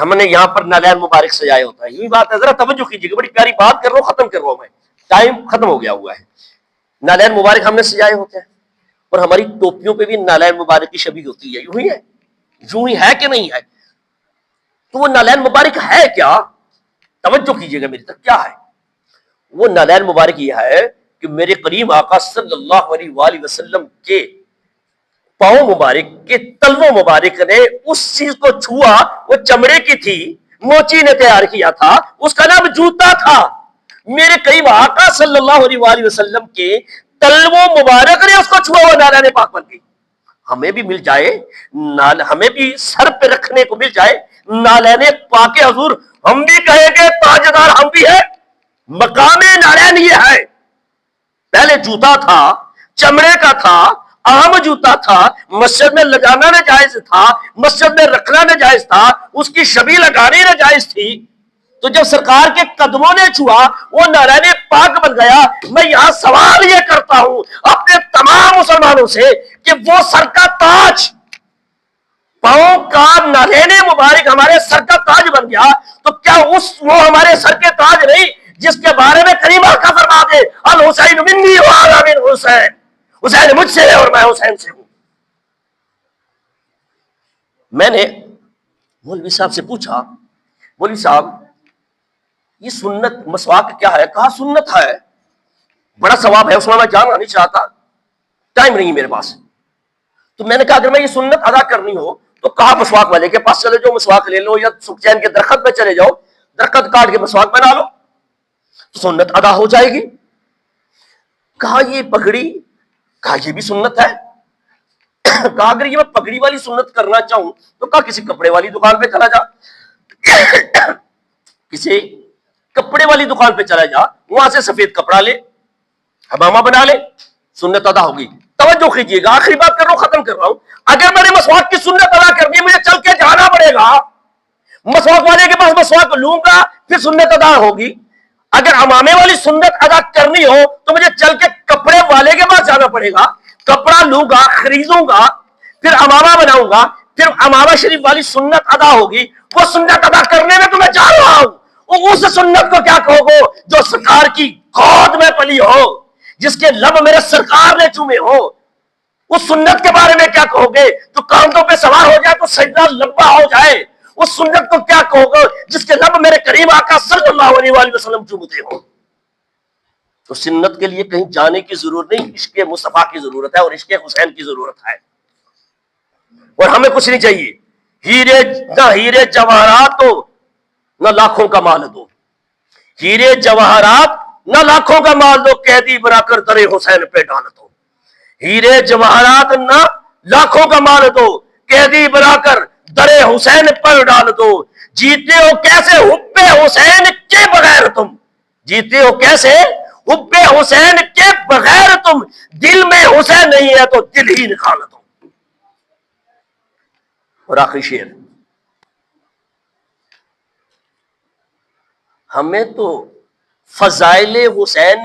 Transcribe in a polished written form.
ہم نے یہاں پر نالین مبارک سجائے ہوتا ہے. یہی بات ہے, ذرا توجہ کیجیے گا, بڑی پیاری بات کر رہا ہوں, ختم کر رہا ہوں میں, ٹائم ختم ہو گیا ہوا ہے. نالین مبارک ہم نے سجائے ہوتے ہیں, اور ہماری ٹوپیوں پہ بھی نالین مبارک کی شبیہ ہوتی ہے. یوں ہی ہے, یوں ہی ہے کہ نہیں ہے؟ تو وہ نالین مبارک ہے کیا؟ توجہ کیجیے گا میری طرف, کیا ہے وہ نالین مبارک؟ یہ ہے کہ میرے کریم آقا صلی اللہ علیہ وآلہ وسلم کے پاؤں مبارک کے تلووں مبارک نے اس چیز کو چھوا, وہ چمڑے کی تھی, موچی نے تیار کیا تھا, اس کا نام جوتا تھا. میرے کریم آقا صلی اللہ علیہ وآلہ وسلم کے تلووں مبارک نے اس کو چھوا, وہ نالین پاک بن گئی. ہمیں بھی مل جائے, ہمیں بھی سر پہ رکھنے کو مل جائے نالین پاک حضور, ہم بھی کہیں گے تاجدار ہم بھی ہے. مقام نالین یہ ہے, پہلے جوتا تھا, چمڑے کا تھا, عام جوتا تھا, مسجد میں لگانا ناجائز تھا, مسجد میں رکھنا ناجائز تھا, اس کی شبیہ لگانی ناجائز تھی. تو جب سرکار کے قدموں نے چھوا وہ نالین پاک بن گیا. میں یہاں سوال یہ کرتا ہوں اپنے تمام مسلمانوں سے کہ وہ سر کا تاج, پاؤں کا نالین مبارک ہمارے سر کا تاج بن گیا, تو کیا وہ ہمارے سر کے تاج نہیں جس کے بارے میں کریم آقا فرما دے الحسین منی وانا من حسین, حسین مجھ سے ہے اور میں حسین سے ہوں. میں نے مولوی صاحب سے پوچھا, مولوی صاحب یہ سنت مسواک کیا ہے؟ کہا سنت ہے, بڑا ثواب ہے, اس میں جاننا نہیں چاہتا, ٹائم نہیں میرے پاس. تو میں نے کہا اگر میں یہ سنت ادا کرنی ہو تو کہا مسواک والے کے پاس چلے جاؤ, مسواک لے لو, یا سکچین کے درخت پہ چلے جاؤ, درخت کاٹ کے مسواک بنا لو تو سنت ادا ہو جائے گی. کہا یہ پگڑی, کہا یہ بھی سنت ہے. کہا اگر یہ میں پگڑی والی سنت کرنا چاہوں تو کہا کسی کپڑے والی دکان پہ چلا جا, کسی کپڑے والی دکان پہ چلا جا, وہاں سے سفید کپڑا لے, حمامہ بنا لے, سنت ادا ہوگی. توجہ کیجیے گا, آخری بات کر رہا ہوں, ختم کر رہا ہوں. اگر میں نے مسواک کی سنت ادا کرنی ہے, مجھے چل کے جانا پڑے گا, مسواک والے کے پاس مسواک لوں گا پھر سنت ادا ہوگی. اگر امامے والی سنت ادا کرنی ہو تو مجھے چل کے کپڑے والے کے پاس جانا پڑے گا, کپڑا لوں گا, خریدوں گا, پھر امامہ بناؤں گا, پھر امامہ شریف والی سنت ادا ہوگی. وہ سنت ادا کرنے میں تو میں جا رہا ہوں, اس سنت کو کیا کہو گے جو سرکار کی گود میں پلی ہو, جس کے لب میرے سرکار نے چومے ہو. اس سنت کے بارے میں کیا کہو گے جو کاندھوں پہ سوار ہو جائے تو سجدہ لمبا ہو جائے. اس سنت کو کیا کہو گے جس کے لب میرے کریم آقا صلی اللہ علیہ وآلہ وسلم چومتے ہو. تو سنت کے لیے کہیں جانے کی ضرورت نہیں, عشق مصطفیٰ کی ضرورت ہے اور عشق حسین کی ضرورت ہے. اور ہمیں کچھ نہیں چاہیے, ہیرے جواہرات ہو نہ لاکھوں کا مال دو, ہیرے جواہرات نہ لاکھوں کا مال دو, قیدی بنا کر در حسین پہ ڈال دو. ہیرے جواہرات نہ لاکھوں کا مال دو, قیدی بنا کر در حسین پر ڈال دو. جیتے ہو کیسے حب حسین کے بغیر تم, جیتے ہو کیسے حب حسین کے بغیر تم, دل میں حسین نہیں ہے تو دل ہی نکال دو. اور آخری شعر, ہمیں تو فضائل حسین